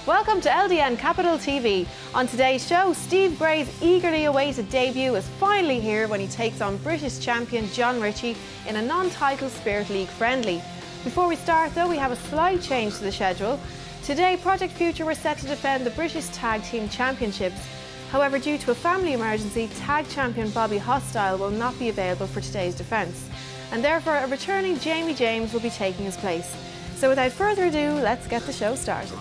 Welcome to LDN Capital TV. On today's show, Steve Gray's eagerly awaited debut is finally here when he takes on British champion Jon Ritchie in a non-title Spirit League friendly. Before we start though, we have a slight change to the schedule. Today, Project Future were set to defend the British Tag Team Championships. However, due to a family emergency, tag champion Bobby Hostile will not be available for today's defence. And therefore, a returning Jamie James will be taking his place. So without further ado, let's get the show started.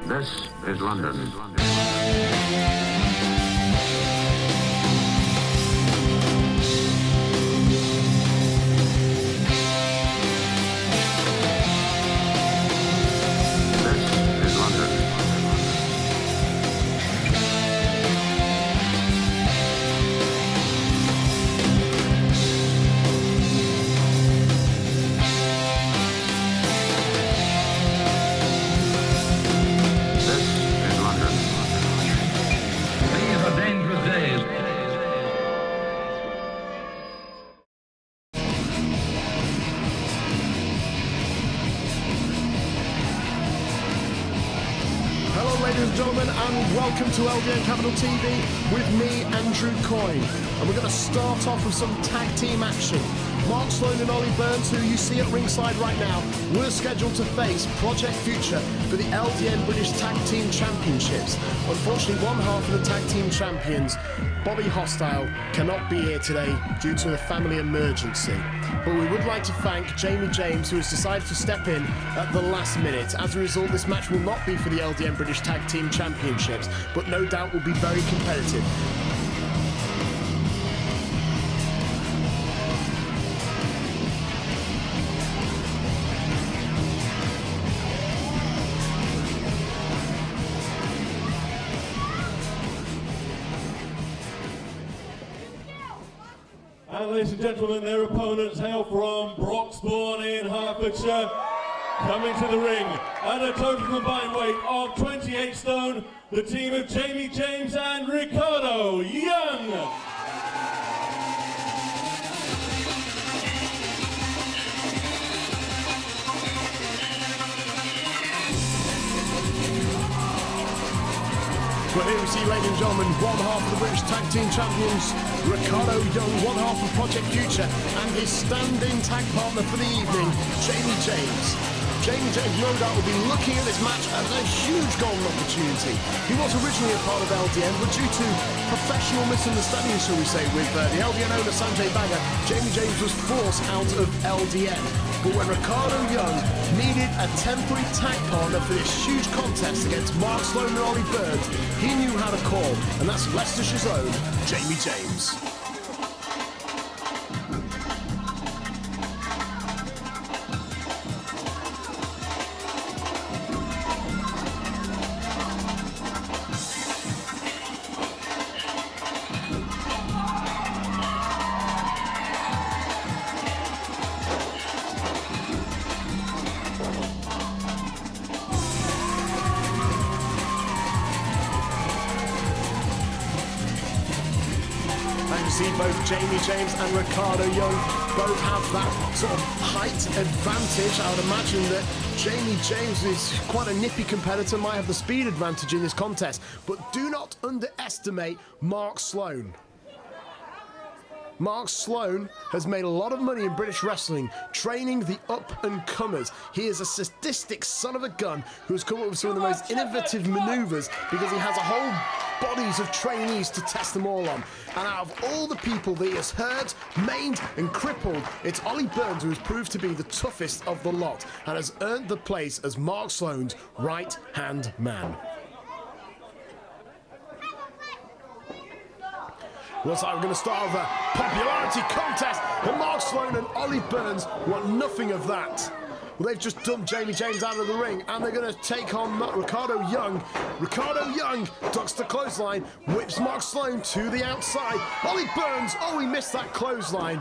This is London. Ladies and gentlemen, and welcome to LDN Capital TV with me, Andrew Coyne. And we're going to start off with some tag team action. Mark Sloan and Ollie Burns, who you see at ringside right now, were scheduled to face Project Future for the LDN British Tag Team Championships. Unfortunately, one half of the tag team champions, Bobby Hostile, cannot be here today due to a family emergency. But we would like to thank Jamie James, who has decided to step in at the last minute. As a result, this match will not be for the LDN British Tag Team Championships, but no doubt will be very competitive. And ladies and gentlemen, their opponents hail from Broxbourne in Hertfordshire, coming to the ring at a total combined weight of 28 stone, the team of Jamie James and Ricardo Young. Well, here we see, ladies and gentlemen, one half of the British Tag Team Champions, Ricardo Young, one half of Project Future, and his stand-in tag partner for the evening, Jamie James. Jamie James, no doubt, will be looking at this match as a huge golden opportunity. He was originally a part of LDN, but due to professional misunderstanding, shall we say, with the LDN owner Sanjay Bagga, Jamie James was forced out of LDN. But when Ricardo Young needed a temporary tag partner for this huge contest against Mark Sloan and Ollie Burns, he knew how to call, and that's Leicestershire's own Jamie James. See both Jamie James and Ricardo Young both have that sort of height advantage. I would imagine that Jamie James is quite a nippy competitor, might have the speed advantage in this contest, but do not underestimate Mark Sloan. Mark Sloan has made a lot of money in British wrestling, training the up-and-comers. He is a sadistic son of a gun who has come up with some of the most innovative manoeuvres because he has a whole bodies of trainees to test them all on. And out of all the people that he has hurt, maimed and crippled, it's Ollie Burns who has proved to be the toughest of the lot and has earned the place as Mark Sloan's right-hand man. Looks like we're going to start with a popularity contest, and Mark Sloan and Ollie Burns want nothing of that. Well, they've just dumped Jamie James out of the ring, and they're going to take on Ricardo Young. Ricardo Young ducks the clothesline, whips Mark Sloan to the outside. Ollie Burns, oh, he missed that clothesline.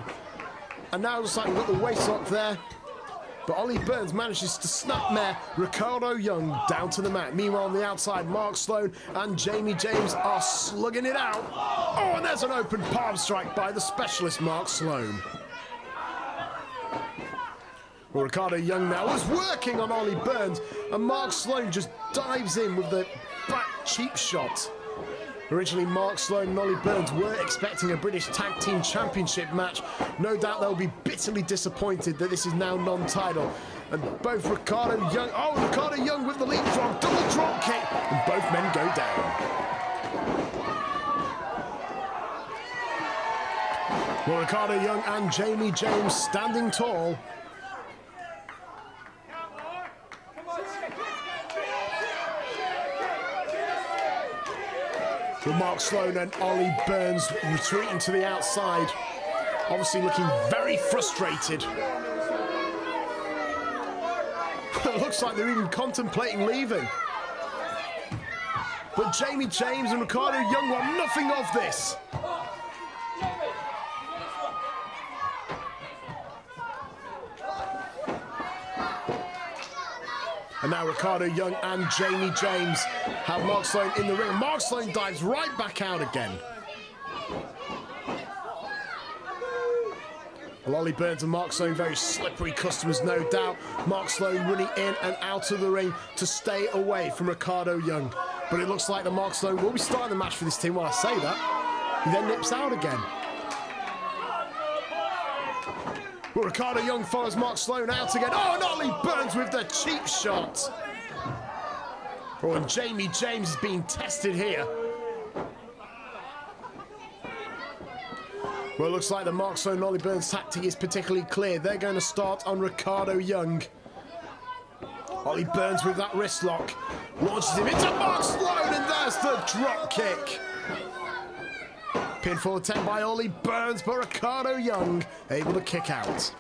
And now it looks like we've got the waist lock there. but Ollie Burns manages to snapmare Ricardo Young down to the mat. Meanwhile, on the outside, Mark Sloan and Jamie James are slugging it out. Oh, and there's an open palm strike by the specialist Mark Sloan. Well, Ricardo Young now was working on Ollie Burns, and Mark Sloan just dives in with the back cheap shot. Originally, Mark Sloan and Ollie Burns were expecting a British Tag Team Championship match. No doubt they'll be bitterly disappointed that this is now non-title. And both Ricardo Young with the leapfrog, double drop kick, and both men go down. Well, Ricardo Young and Jamie James standing tall. With Mark Sloan and Ollie Burns retreating to the outside, obviously looking very frustrated. It looks like they're even contemplating leaving. But Jamie James and Ricardo Young want nothing of this. And now Ricardo Young and Jamie James have Mark Sloan in the ring. Mark Sloan dives right back out again. Well, Ollie Burns and Mark Sloan, very slippery customers, no doubt. Mark Sloan running in and out of the ring to stay away from Ricardo Young. But it looks like that Mark Sloan will be starting the match for this team. While I say that, he then nips out again. But Ricardo Young follows Mark Sloan out again. Oh, and Ollie Burns with the cheap shot. Oh, and Jamie James is being tested here. Well, it looks like the Mark Sloan and Ollie Burns tactic is particularly clear. They're going to start on Ricardo Young. Ollie Burns with that wrist lock. Launches him into Mark Sloan, and there's the drop kick. Pinfall attempt by Ollie Burns, but Ricardo Young able to kick out.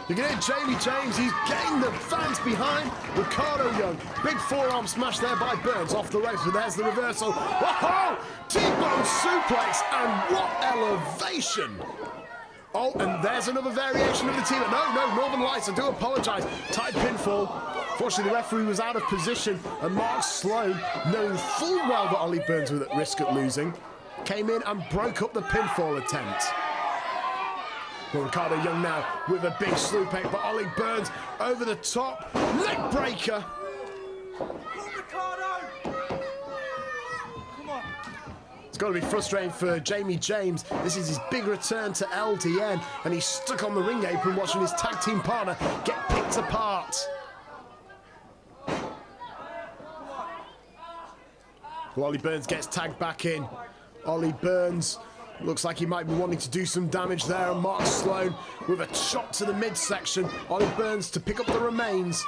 You can hear Jamie James, he's getting the fans behind Ricardo Young. Big forearm smash there by Burns off the ropes, but there's the reversal. Whoa! T-bone suplex, and what elevation! Oh, and there's another variation of the team. No, Northern Lights, I do apologise. Tight pinfall. Fortunately, the referee was out of position, and Mark Sloan, knowing full well that Ollie Burns was at risk at losing, came in and broke up the pinfall attempt. Well, Ricardo Young now with a big slew peck, but Ollie Burns over the top. Leg breaker. It's got to be frustrating for Jamie James. This is his big return to LDN, and he's stuck on the ring apron watching his tag team partner get picked apart. Well, Ollie Burns gets tagged back in. Ollie Burns looks like he might be wanting to do some damage there. And Mark Sloan with a chop to the midsection. Ollie Burns to pick up the remains.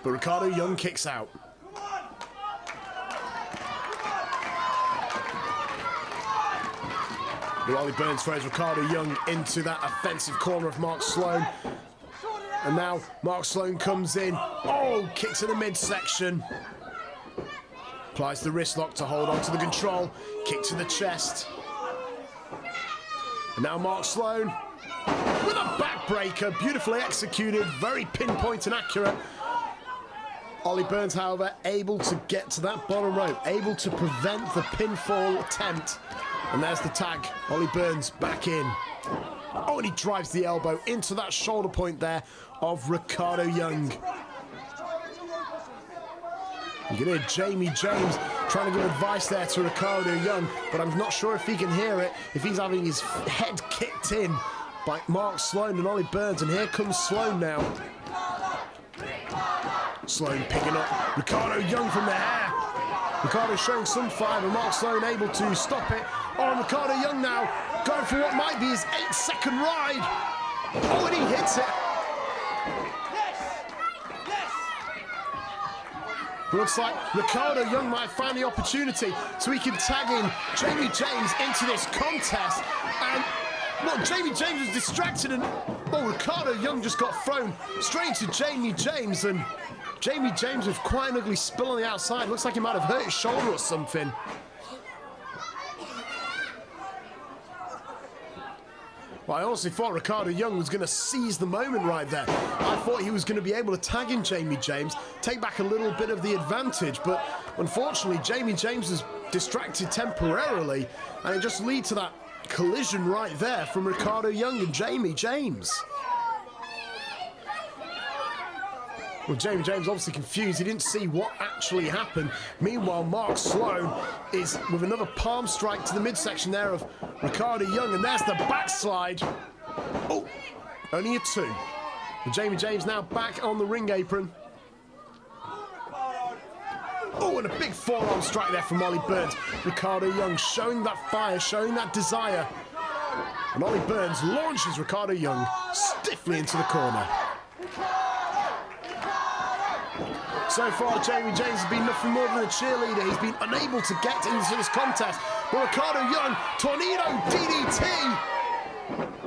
But Ricardo Young kicks out. Well, Ollie Burns throws Ricardo Young into that offensive corner of Mark Sloan. And now Mark Sloan comes in. Oh, kick to the midsection. Applies the wrist lock to hold on to the control. Kick to the chest. And now Mark Sloan with a backbreaker. Beautifully executed. Very pinpoint and accurate. Ollie Burns, however, able to get to that bottom rope. Able to prevent the pinfall attempt. And there's the tag. Ollie Burns back in. Oh, and he drives the elbow into that shoulder point there of Ricardo Young. You can hear Jamie James trying to give advice there to Ricardo Young, but I'm not sure if he can hear it, if he's having his head kicked in by Mark Sloan and Ollie Burns. And here comes Sloan now. Sloan picking up Ricardo Young from the hair. Ricardo showing some fight, but Mark Sloan able to stop it. Oh, and Ricardo Young now going for what might be his 8-second ride. Oh, and he hits it. Looks like Ricardo Young might find the opportunity so he can tag in Jamie James into this contest. And, well, Jamie James was distracted, and, well, Ricardo Young just got thrown straight into Jamie James, and Jamie James with quite an ugly spill on the outside. Looks like he might have hurt his shoulder or something. Well, I honestly thought Ricardo Young was going to seize the moment right there. I thought he was going to be able to tag in Jamie James, take back a little bit of the advantage, but unfortunately Jamie James was distracted temporarily, and it just leads to that collision right there from Ricardo Young and Jamie James. Well, Jamie James obviously confused. He didn't see what actually happened. Meanwhile, Mark Sloan is with another palm strike to the midsection there of Ricardo Young, and there's the backslide. Oh, only a 2. And Jamie James now back on the ring apron. Oh, and a big forearm strike there from Ollie Burns. Ricardo Young showing that fire, showing that desire. And Ollie Burns launches Ricardo Young stiffly into the corner. So far, Jamie James has been nothing more than a cheerleader. He's been unable to get into this contest. But Ricardo Young, tornado DDT!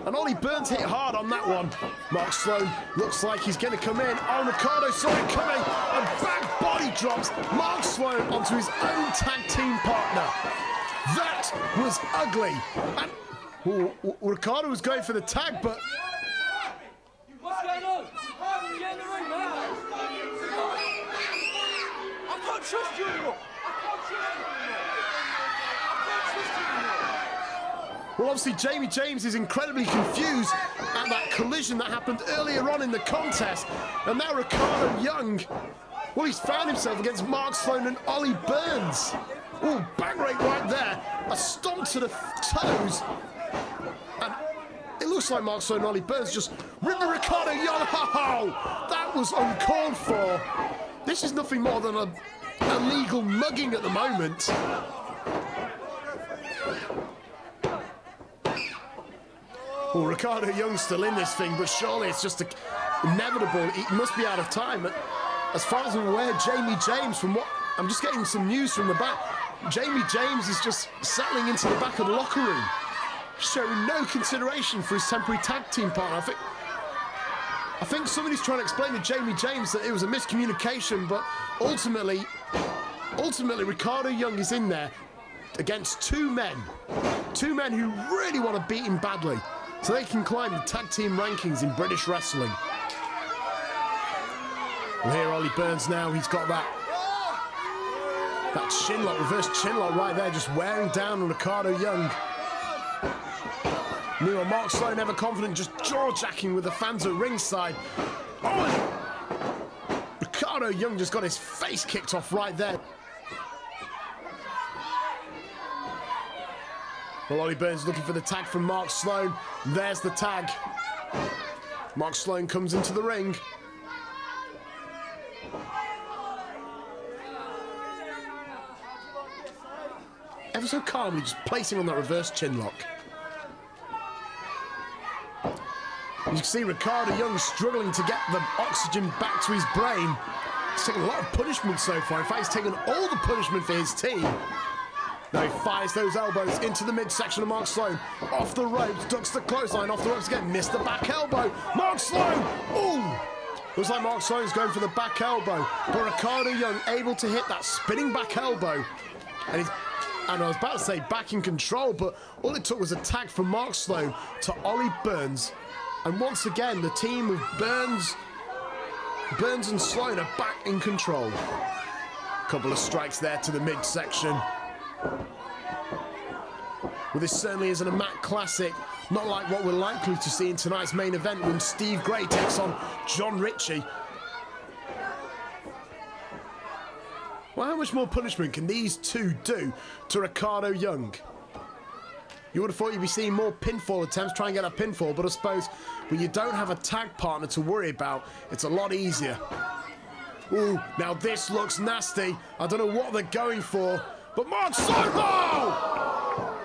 And Ollie Burns hit hard on that one. Mark Sloan looks like he's going to come in. Oh, Ricardo saw it coming, and back body drops Mark Sloan onto his own tag team partner. That was ugly. And Ricardo was going for the tag, but... What's going on? Get in the ring, man. I can't trust you anymore. Well, obviously, Jamie James is incredibly confused at that collision that happened earlier on in the contest. And now Ricardo Young, well, he's found himself against Mark Sloan and Ollie Burns. Oh, back rake right there. A stomp to the toes. And it looks like Mark Sloan and Ollie Burns just ripped the Ricardo Young. Oh, that was uncalled for. This is nothing more than a illegal mugging at the moment. Well, Ricardo Young's still in this thing, but surely it's just inevitable. He must be out of time. As far as I'm aware, Jamie James, from what I'm just getting some news from the back, Jamie James is just settling into the back of the locker room, showing no consideration for his temporary tag team partner. I think somebody's trying to explain to Jamie James that it was a miscommunication, but ultimately Ricardo Young is in there against two men who really want to beat him badly, so they can climb the tag team rankings in British wrestling. Well, here Ollie Burns now, he's got that chinlock, reverse chinlock right there, just wearing down on Ricardo Young. Meanwhile, Mark Sloan, ever confident, just jaw-jacking with the fans at ringside. Oh, Ricardo Young just got his face kicked off right there. Well, Ollie Burns looking for the tag from Mark Sloan. There's the tag. Mark Sloan comes into the ring. Ever so calmly, just placing on that reverse chinlock. You can see Ricardo Young struggling to get the oxygen back to his brain. He's taken a lot of punishment so far. In fact, he's taken all the punishment for his team. Now he fires those elbows into the midsection of Mark Sloan. Off the ropes, ducks the clothesline, off the ropes again, missed the back elbow. Mark Sloan! Ooh! Looks like Mark Sloan's going for the back elbow, but Ricardo Young able to hit that spinning back elbow. And I was about to say back in control, but all it took was a tag from Mark Sloan to Ollie Burns. And once again, the team of Burns and Sloan are back in control. Couple of strikes there to the midsection. Well, this certainly isn't a Matt Classic, not like what we're likely to see in tonight's main event when Steve Gray takes on Jon Ritchie. Well, how much more punishment can these two do to Ricardo Young? You would have thought you'd be seeing more pinfall attempts, try and get a pinfall, but I suppose when you don't have a tag partner to worry about, it's a lot easier. Ooh, now this looks nasty. I don't know what they're going for, but Mark Sloan! Oh!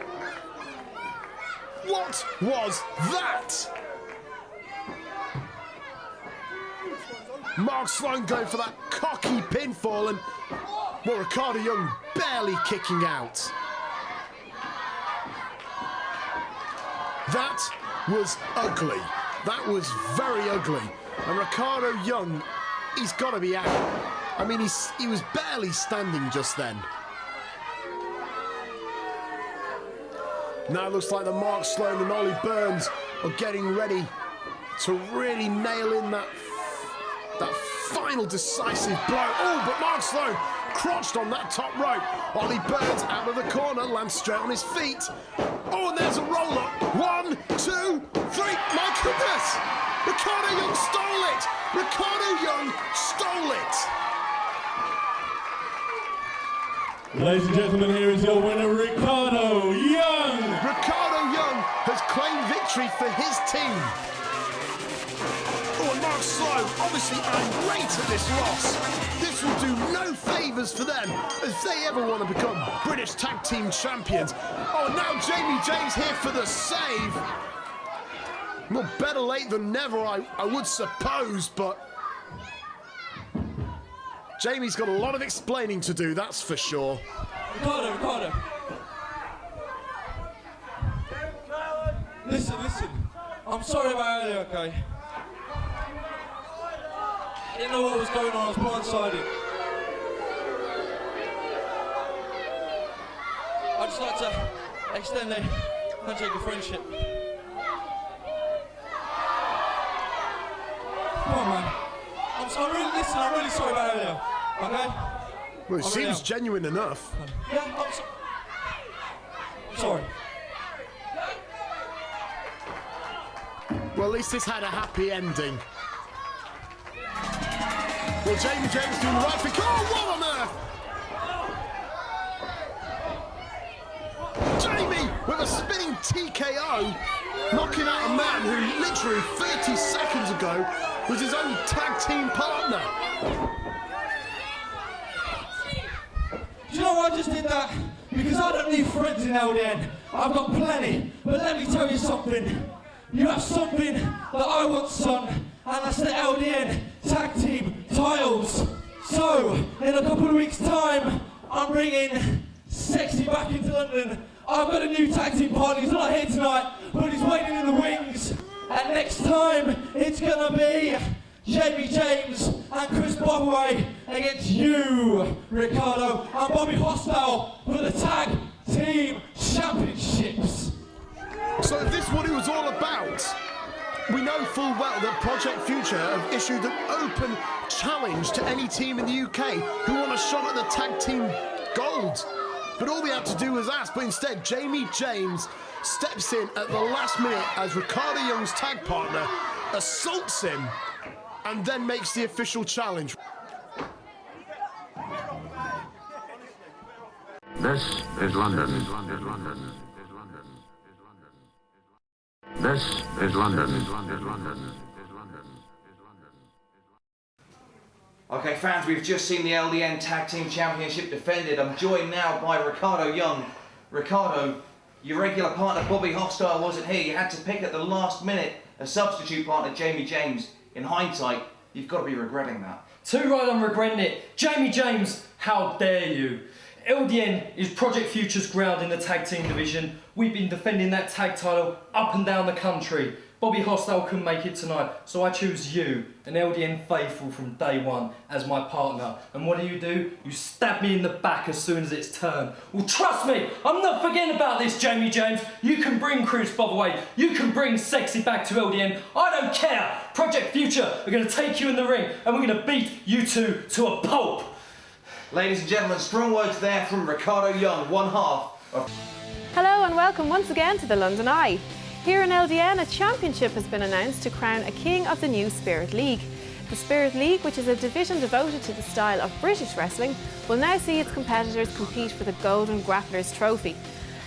What was that? Mark Sloan going for that cocky pinfall, and well, Ricardo Young barely kicking out. That was ugly. That was very ugly. And Ricardo Young, he's got to be out. I mean, he was barely standing just then. Now it looks like the Mark Sloan and Ollie Burns are getting ready to really nail in that final decisive blow. Oh, but Mark Sloan crotched on that top rope. Ollie Burns out of the corner, lands straight on his feet. Oh, and there's a roll-up. 1, 2, 3. My goodness! Ricardo Young stole it! Ricardo Young stole it! Ladies and gentlemen, here is your winner, Ricardo Young! Ricardo Young has claimed victory for his team. Oh, and Mark Sloan obviously irate at this loss. This will do no favours for them if they ever want to become British Tag Team Champions. Oh, and now Jamie James here for the save. Well, better late than never, I would suppose, but Jamie's got a lot of explaining to do, that's for sure. Ricardo. Listen. I'm sorry about earlier, okay? I didn't know what was going on, I was blindsided. I'd just like to extend a handshake of friendship. Come on, man. I'm really sorry about earlier, okay? Well, it seems genuine enough. Yeah, I'm sorry. Well, at least this had a happy ending. Well, Jamie James doing the right thing. Oh, what on earth? Jamie with a spinning TKO, knocking out a man who literally 30 seconds ago was his own tag team partner. Do you know why I just did that? Because I don't need friends in LDN. I've got plenty. But let me tell you something. You have something that I want, son, and that's the LDN Tag Team titles. So, in a couple of weeks' time, I'm bringing Sexy back into London. I've got a new tag team partner. He's not here tonight, but he's waiting in the wings. And next time, it's gonna be Jamie James and Chris Bobway against you, Ricardo, and Bobby Hostile for the Tag Team Championships. So if this is what it was all about, we know full well that Project Future have issued an open challenge to any team in the UK who want a shot at the Tag Team Gold. But all we had to do was ask, but instead Jamie James steps in at the last minute as Ricardo Young's tag partner assaults him and then makes the official challenge. This is London. This is London. Okay, fans, we've just seen the LDN Tag Team Championship defended. I'm joined now by Ricardo Young. Ricardo, your regular partner Bobby Hostile wasn't here. You had to pick at the last minute a substitute partner, Jamie James. In hindsight, you've got to be regretting that. Too right, I'm regretting it. Jamie James, how dare you? LDN is Project Future's ground in the tag team division. We've been defending that tag title up and down the country. Bobby Hostile couldn't make it tonight, so I choose you, an LDN faithful from day one, as my partner. And what do? You stab me in the back as soon as it's turned. Well, trust me, I'm not forgetting about this, Jamie James. You can bring Chris Bobway, you can bring Sexy back to LDN. I don't care. Project Future are going to take you in the ring, and we're going to beat you two to a pulp. Ladies and gentlemen, strong words there from Ricardo Young, one half of... Hello and welcome once again to the London Eye. Here in LDN, a championship has been announced to crown a king of the new Spirit League. The Spirit League, which is a division devoted to the style of British wrestling, will now see its competitors compete for the Golden Grapplers Trophy.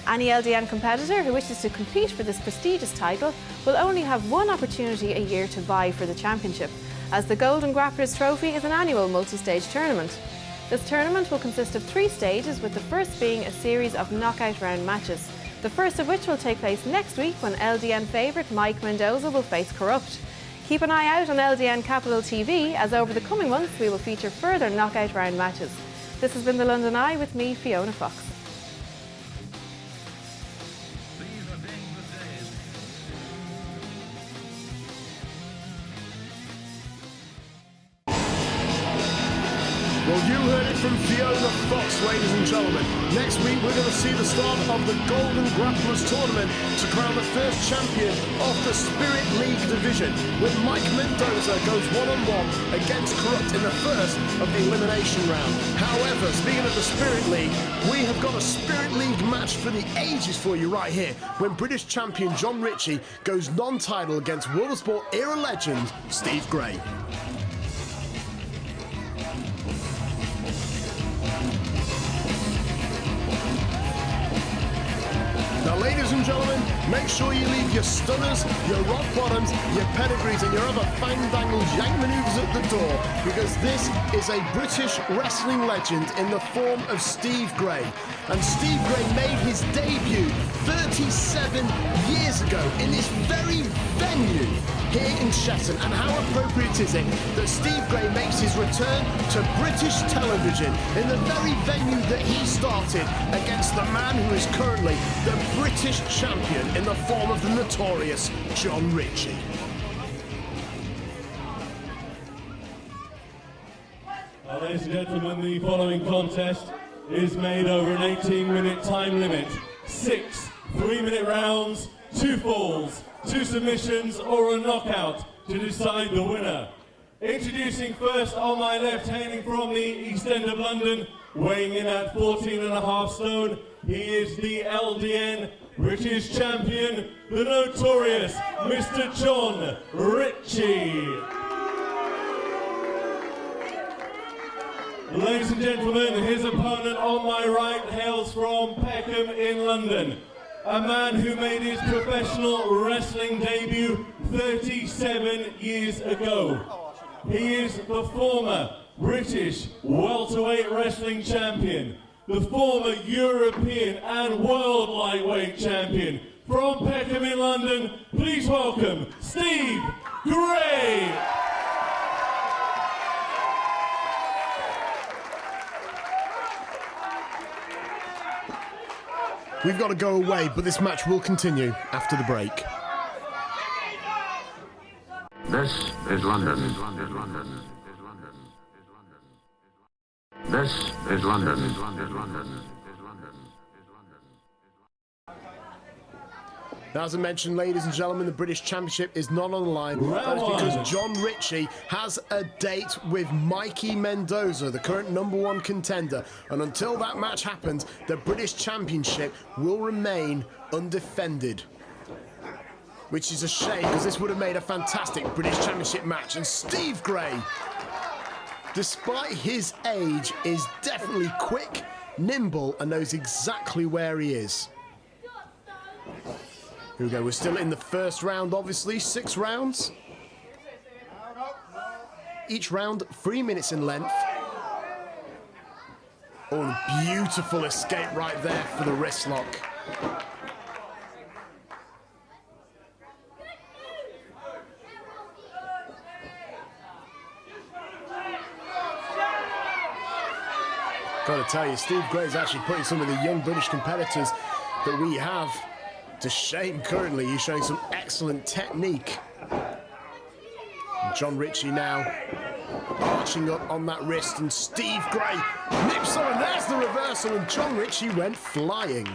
Any LDN competitor who wishes to compete for this prestigious title will only have one opportunity a year to vie for the championship, as the Golden Grapplers Trophy is an annual multi-stage tournament. This tournament will consist of 3 stages, with the first being a series of knockout round matches, the first of which will take place next week when LDN favourite Mike Mendoza will face Corrupt. Keep an eye out on LDN Capital TV, as over the coming months we will feature further knockout round matches. This has been the London Eye with me, Fiona Fox. Well, You heard it from Fiona Fox, ladies and gentlemen. Next week, we're going to see the start of the Golden Grapplers Tournament to crown the first champion of the Spirit League division, when Mike Mendoza goes one-on-one against Corrupt in the first of the elimination round. However, speaking of the Spirit League, we have got a Spirit League match for the ages for you right here, when British champion Jon Ritchie goes non-title against World of Sport era legend Steve Gray. Now, ladies and gentlemen, make sure you leave your stunners, your rock bottoms, your pedigrees, and your other fang-dangle yank manoeuvres at the door, because this is a British wrestling legend in the form of Steve Gray. And Steve Gray made his debut 37 years ago in this very venue here in Shetton. And how appropriate is it that Steve Gray makes his return to British television in the very venue that he started against the man who is currently the British champion in the form of the notorious Jon Ritchie. Ladies and gentlemen, the following contest is made over an 18-minute time limit. 6 3-minute rounds, 2 falls, 2 submissions or a knockout to decide the winner. Introducing first on my left, hailing from the East End of London, weighing in at 14.5 stone, he is the LDN British champion, the notorious Mr. Jon Ritchie. Ladies and gentlemen, his opponent on my right hails from Peckham in London. A man who made his professional wrestling debut 37 years ago. He is the former British welterweight wrestling champion, the former European and world lightweight champion. From Peckham in London, please welcome Steve Gray. We've got to go away, but this match will continue after the break. This is London. This is London. Now, as I mentioned, ladies and gentlemen, the British Championship is not on the line. That is because Jon Ritchie has a date with Mikey Mendoza, the current #1 contender. And until that match happens, the British Championship will remain undefended. Which is a shame, because this would have made a fantastic British Championship match. And Steve Gray, despite his age, is definitely quick, nimble, and knows exactly where he is. Here we go, we're still in the first round, obviously, 6 rounds. Each round 3 minutes in length. Oh, a beautiful escape right there for the wrist lock. Gotta tell you, Steve Gray is actually putting some of the young British competitors that we have to shame currently. He's showing some excellent technique. And Jon Ritchie now arching up on that wrist, and Steve Gray nips on, and there's the reversal, and Jon Ritchie went flying.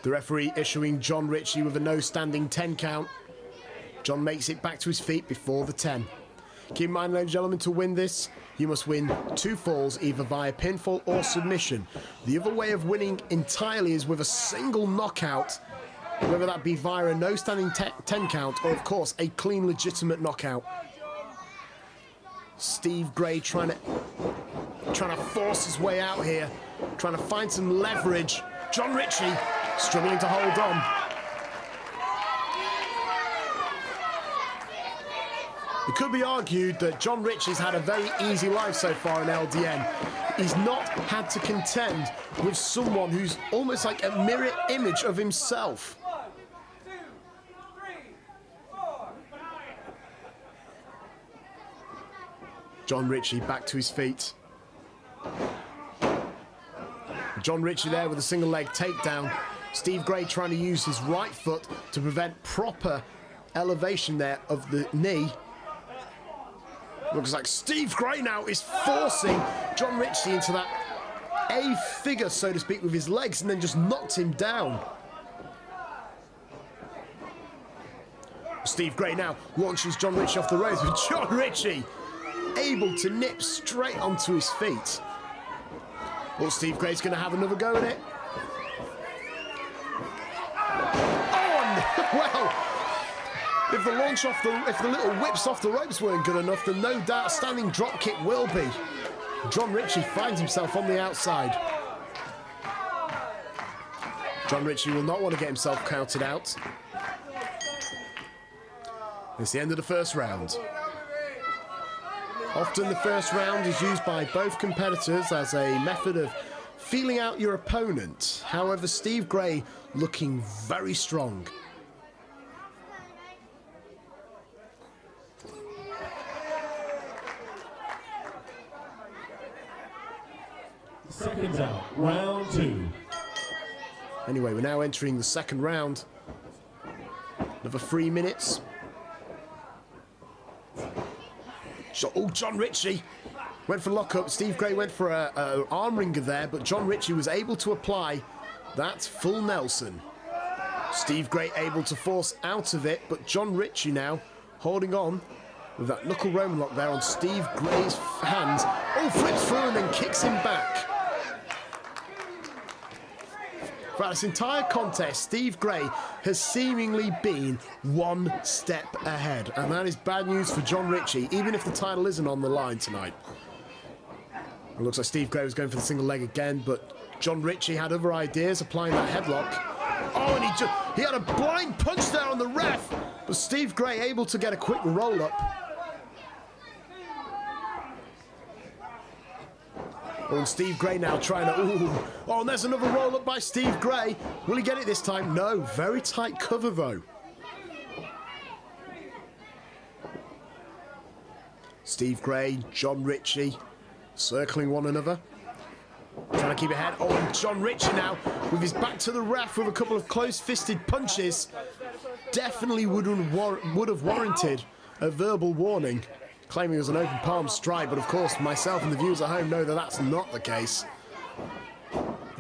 The referee issuing Jon Ritchie with a no standing 10 count. Jon makes it back to his feet before the 10. Keep in mind, ladies and gentlemen, to win this, you must win 2 falls, either via pinfall or submission. The other way of winning entirely is with a single knockout, whether that be via a no standing 10 count or, of course, a clean, legitimate knockout. Steve Gray trying to force his way out here, trying to find some leverage. Jon Ritchie struggling to hold on. It could be argued that Jon Ritchie's had a very easy life so far in LDN. He's not had to contend with someone who's almost like a mirror image of himself. 1, 2, 3, 4. Jon Ritchie back to his feet. Jon Ritchie there with a single leg takedown. Steve Gray trying to use his right foot to prevent proper elevation there of the knee. Looks like Steve Gray now is forcing Jon Ritchie into that A figure, so to speak, with his legs, and then just knocked him down. Steve Gray now launches Jon Ritchie off the ropes, but Jon Ritchie able to nip straight onto his feet. Well, Steve Gray's going to have another go at it. Oh, well, if the launch off if the little whips off the ropes weren't good enough, then no doubt a standing drop kick will be. Jon Ritchie finds himself on the outside. Jon Ritchie will not want to get himself counted out. It's the end of the first round. Often the first round is used by both competitors as a method of feeling out your opponent. However, Steve Gray looking very strong. Seconds out, round 2. Anyway, we're now entering the second round. Another 3 minutes. Oh, Jon Ritchie went for lockup. Steve Gray went for a arm wringer there, but Jon Ritchie was able to apply that full Nelson. Steve Gray able to force out of it, but Jon Ritchie now holding on with that knuckle Roman lock there on Steve Gray's hands. Oh, flips through and then kicks him back. Throughout this entire contest, Steve Gray has seemingly been one step ahead, and that is bad news for Jon Ritchie, even if the title isn't on the line tonight. It looks like Steve Gray was going for the single leg again, but Jon Ritchie had other ideas, applying that headlock. Oh, and he had a blind punch there on the ref, but Steve Gray able to get a quick roll-up. Oh, and Steve Gray now trying to... Ooh. Oh, and there's another roll-up by Steve Gray. Will he get it this time? No. Very tight cover, though. Steve Gray, Jon Ritchie, circling one another. Trying to keep ahead. Oh, and Jon Ritchie now, with his back to the ref with a couple of close-fisted punches, definitely would have warranted a verbal warning, claiming it was an open palm strike, but of course myself and the viewers at home know that that's not the case.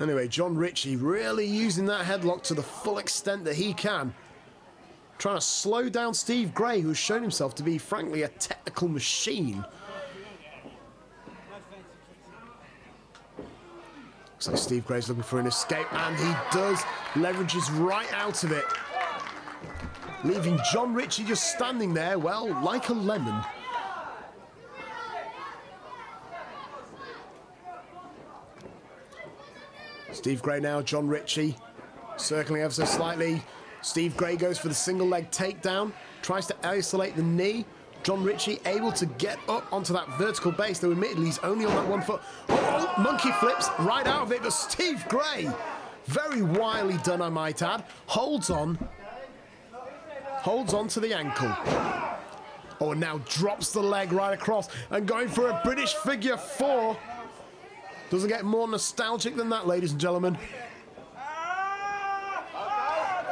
Anyway, Jon Ritchie really using that headlock to the full extent that he can, trying to slow down Steve Gray, who has shown himself to be, frankly, a technical machine. Looks like Steve Gray's looking for an escape, and he does, leverages right out of it, leaving Jon Ritchie just standing there, well, like a lemon. Steve Gray now, Jon Ritchie circling ever so slightly. Steve Gray goes for the single leg takedown, tries to isolate the knee. Jon Ritchie able to get up onto that vertical base, though admittedly he's only on that 1 foot. Oh, monkey flips right out of it, but Steve Gray, very wily done, I might add, holds on to the ankle. Oh, and now drops the leg right across and going for a British figure 4. Doesn't get more nostalgic than that, ladies and gentlemen.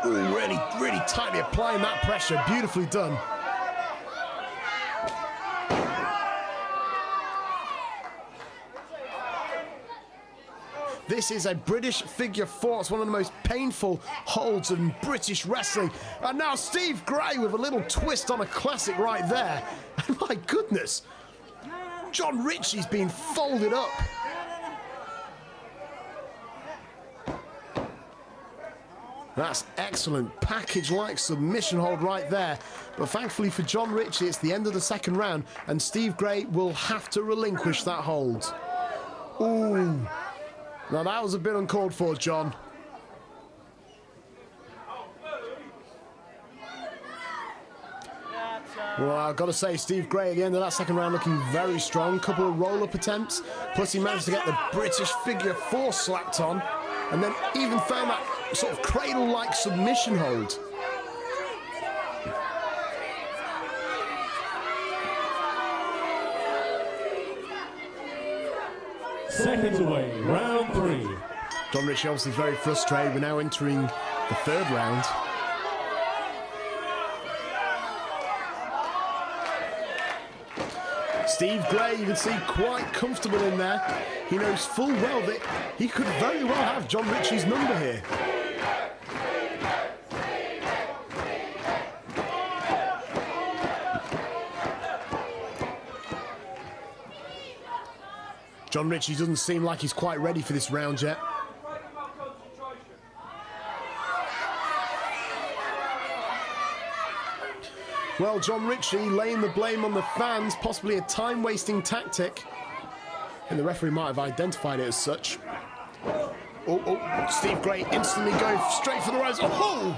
Ooh, really tightly applying that pressure. Beautifully done. This is a British figure 4. It's one of the most painful holds in British wrestling. And now Steve Gray with a little twist on a classic right there. And my goodness, Jon Ritchie's been folded up. That's excellent, package-like submission hold right there. But thankfully for Jon Ritchie, it's the end of the second round, and Steve Gray will have to relinquish that hold. Ooh. Now that was a bit uncalled for, Jon. Well, I've got to say, Steve Gray at the end of that second round looking very strong. Couple of roll-up attempts, plus he managed to get the British figure 4 slapped on, and then even found that sort of cradle-like submission hold. Seconds away, round 3. Jon Ritchie obviously very frustrated. We're now entering the third round. Steve Gray, you can see, quite comfortable in there. He knows full well that he could very well have Jon Ritchie's number here. Jon Ritchie doesn't seem like he's quite ready for this round yet. Well, Jon Ritchie laying the blame on the fans, possibly a time-wasting tactic. And the referee might have identified it as such. Steve Gray instantly going straight for the ropes. Oh!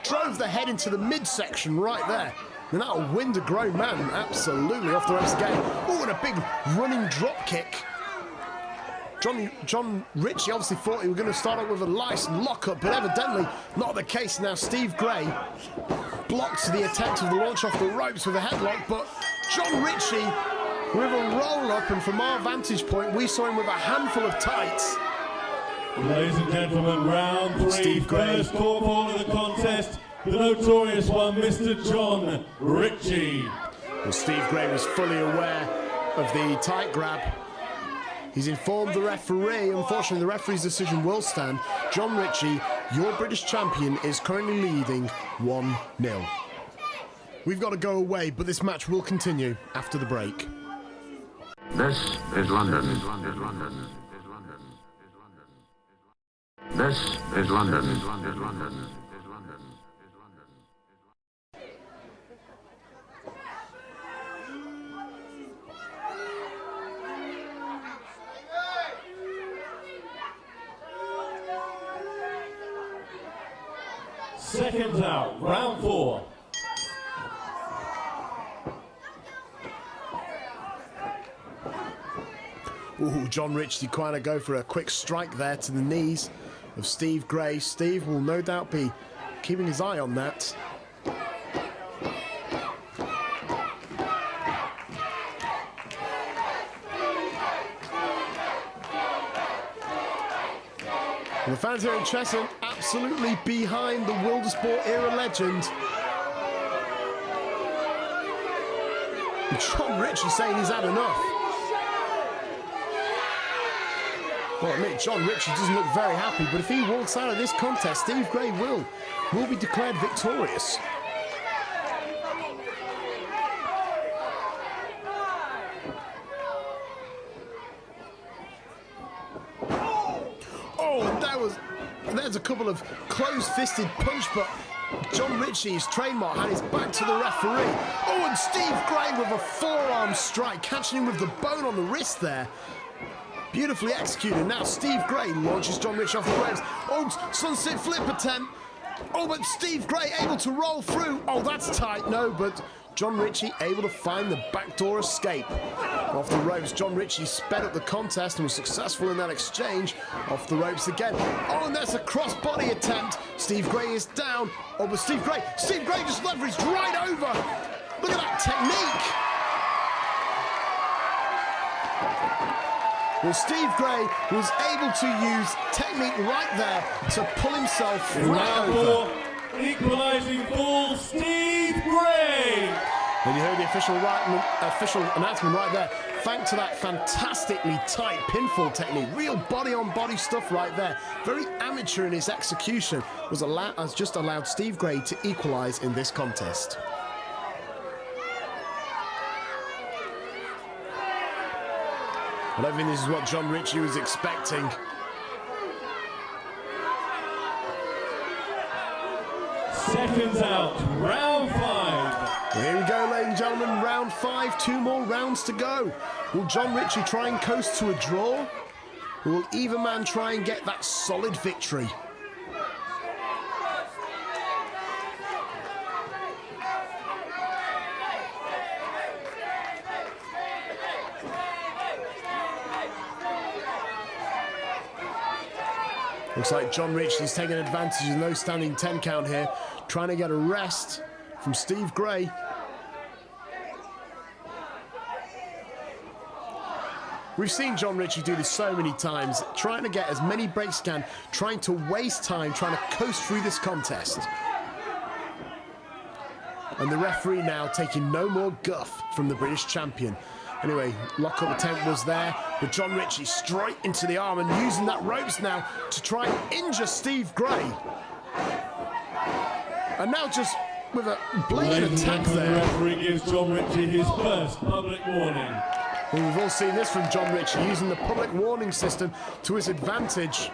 Drove the head into the midsection right there. And that'll wind a grown man absolutely off the ropes again. Oh, and a big running drop kick. Jon Ritchie obviously thought he was going to start up with a nice lockup, but evidently not the case. Now Steve Gray blocked the attempt of the launch off the ropes with a headlock, but Jon Ritchie with a roll-up, and from our vantage point, we saw him with a handful of tights. Ladies and gentlemen, round 3, Steve Gray. First call of the contest, the notorious one, Mr. Jon Ritchie. Well, Steve Gray was fully aware of the tight grab. He's informed the referee. Unfortunately, the referee's decision will stand. Jon Ritchie, your British champion, is currently leading 1-0. We've got to go away, but this match will continue after the break. This is London. This is London. Seconds out, round 4. Ooh, Jon Ritchie trying to go for a quick strike there to the knees of Steve Gray. Steve will no doubt be keeping his eye on that. And the fans here in Chesham absolutely behind the Wildersport era legend. And Jon Ritchie saying he's had enough. Well, admit, Jon Ritchie doesn't look very happy, but if he walks out of this contest, Steve Gray will be declared victorious. There's a couple of closed-fisted punch, but Jon Ritchie's trademark had his back to the referee. Oh, and Steve Gray with a forearm strike, catching him with the bone on the wrist there. Beautifully executed. Now Steve Gray launches Jon Ritchie off the ropes. Oh, sunset flip attempt. Oh, but Steve Gray able to roll through. Oh, that's tight. No, but Jon Ritchie able to find the backdoor escape. Off the ropes, Jon Ritchie sped up the contest and was successful in that exchange. Off the ropes again. Oh, and that's a cross-body attempt. Steve Gray is down. Oh, but Steve Gray just leveraged right over. Look at that technique. Well, Steve Gray was able to use technique right there to pull himself right over. Equalising for Steve Gray. And you heard the official announcement right there. Thanks to that fantastically tight pinfall technique, real body-on-body stuff right there. Very amateur in his execution. Has just allowed Steve Gray to equalise in this contest. I don't think this is what Jon Ritchie was expecting. Seconds out, round 5. Well, here we go, ladies and gentlemen, round 5, 2 more rounds to go. Will Jon Ritchie try and coast to a draw? Or will either man try and get that solid victory? Looks like Jon Ritchie's taking advantage of no standing 10 count here, trying to get a rest from Steve Gray. We've seen Jon Ritchie do this so many times, trying to get as many breaks as can, trying to waste time, trying to coast through this contest. And the referee now taking no more guff from the British champion. Anyway, lock-up attempt was there, but Jon Ritchie straight into the arm and using that ropes now to try and injure Steve Gray. And now just with a blatant attack there. The referee gives Jon Ritchie his first public warning. Well, we've all seen this from Jon Ritchie, using the public warning system to his advantage.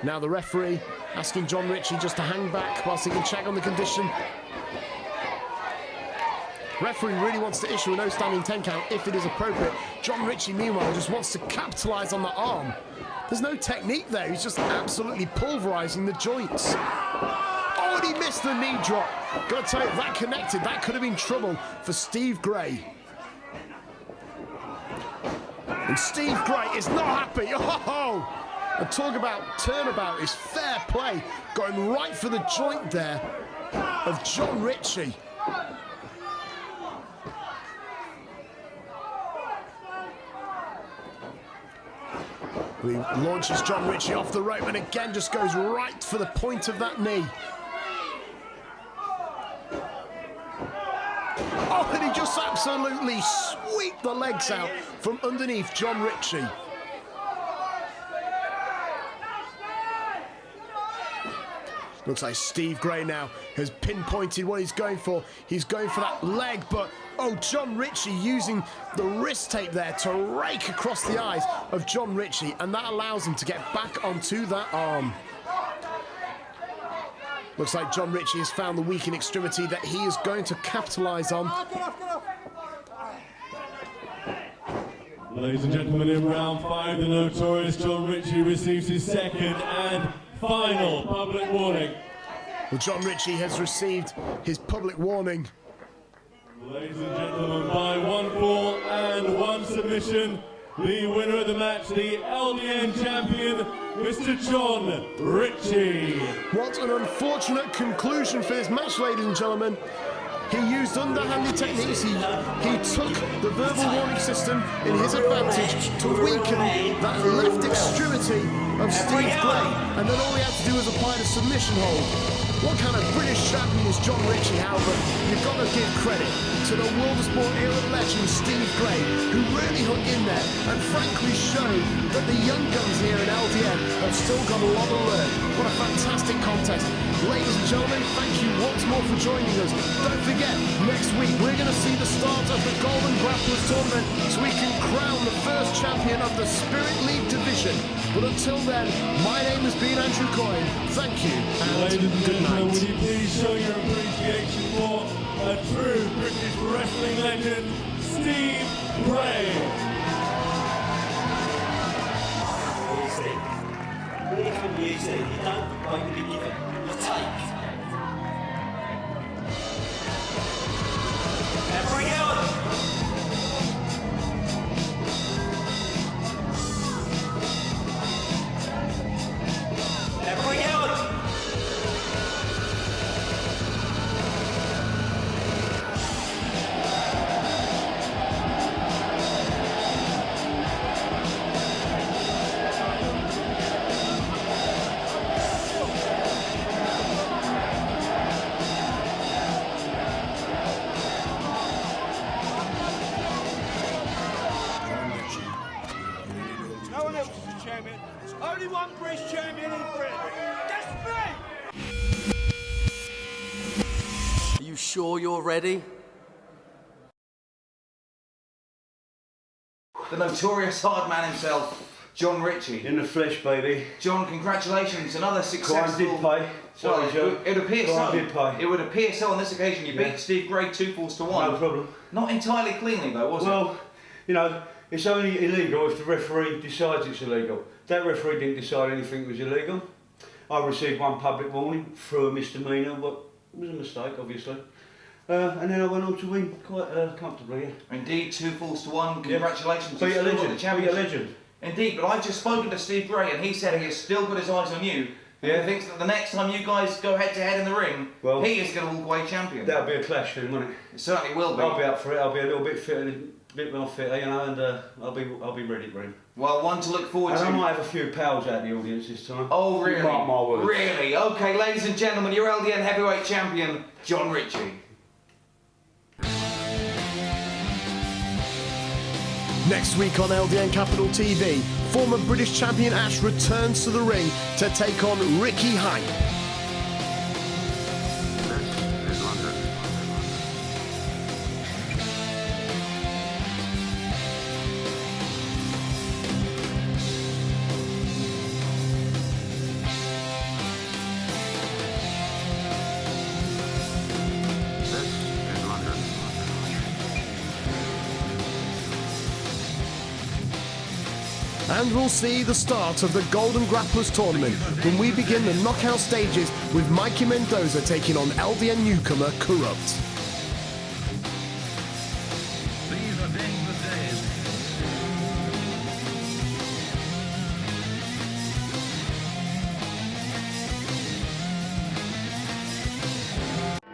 Now the referee asking Jon Ritchie just to hang back whilst he can check on the condition. Referee really wants to issue a no standing 10 count if it is appropriate. Jon Ritchie, meanwhile, just wants to capitalise on the arm. There's no technique there, he's just absolutely pulverising the joints. Oh, and he missed the knee drop. Gotta tell you, if that connected, that could have been trouble for Steve Gray. And Steve Gray is not happy. Oh! And talk about turnabout is fair play, going right for the joint there of Jon Ritchie. He launches Jon Ritchie off the rope and again just goes right for the point of that knee. Oh, and he just absolutely swept the legs out from underneath Jon Ritchie. Looks like Steve Gray now has pinpointed what he's going for. He's going for that leg, but oh, Jon Ritchie using the wrist tape there to rake across the eyes of Jon Ritchie, and that allows him to get back onto that arm. Looks like Jon Ritchie has found the weakened extremity that he is going to capitalise on. Ladies and gentlemen, in round 5, the notorious Jon Ritchie receives his second and final public warning. Well, Jon Ritchie has received his public warning. Ladies and gentlemen, by 1 fall and 1 submission, the winner of the match, the LDN champion, Mr. Jon Ritchie. What an unfortunate conclusion for this match, ladies and gentlemen. He used underhanded techniques. He took the verbal warning system in his advantage to weaken that left extremity of Steve Gray, and then all he had to do was apply the submission hold. What kind of British champion is Jon Ritchie, however? You've got to give credit to the World of Sport era legend Steve Gray, who really hung in there and frankly showed that the young guns here in LDN have still got a lot to learn. What a fantastic contest. Ladies and gentlemen, thank you once more for joining us. Don't forget, next week we're going to see the start of the Golden Grapplers tournament so we can crown the first champion of the Spirit League division. But until then, my name has been Andrew Coyne. Thank you and good night. Would you please show your appreciation for a true British wrestling legend, Steve Gray. Easy. You don't wait to be given. You take. And bring it on. And bring it on. Only one British champion in Britain. That's me! Are you sure you're ready? The notorious hard man himself, Jon Ritchie. In the flesh, baby. John, congratulations, another successful... Crime did pay. Sorry, Joe. It would appear Crime so. did pay. It would appear so on this occasion. You beat Steve Gray 2-1. No problem. Not entirely cleanly though, was it? Well, you know, it's only illegal if the referee decides it's illegal. That referee didn't decide anything was illegal. I received 1 public warning for a misdemeanour, but it was a mistake, obviously. And then I went on to win quite comfortably, yeah. Indeed, 2-1. Congratulations. Be a You've still got legend. the championship. Be a legend. Indeed, but I've just spoken to Steve Gray and he said he has still got his eyes on you. Yeah. He thinks that the next time you guys go head to head in the ring, well, he is going to walk away champion. That'll be a clash then, won't it? It certainly will be. I'll be up for it. I'll be a little bit fitter, a bit more fitter, you know, and I'll be ready for him. Well, one to look forward to. And I might have a few pals out in the audience this time. Oh, really? Mark my words. Really? Okay, ladies and gentlemen, your LDN heavyweight champion, Jon Ritchie. Next week on LDN Capital TV, former British champion Ash returns to the ring to take on Ricky Hype. This is London. And we'll see the start of the Golden Grapplers tournament when we begin the knockout stages with Mikey Mendoza taking on LDN newcomer Corrupt. These are dangerous days.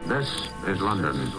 This is London.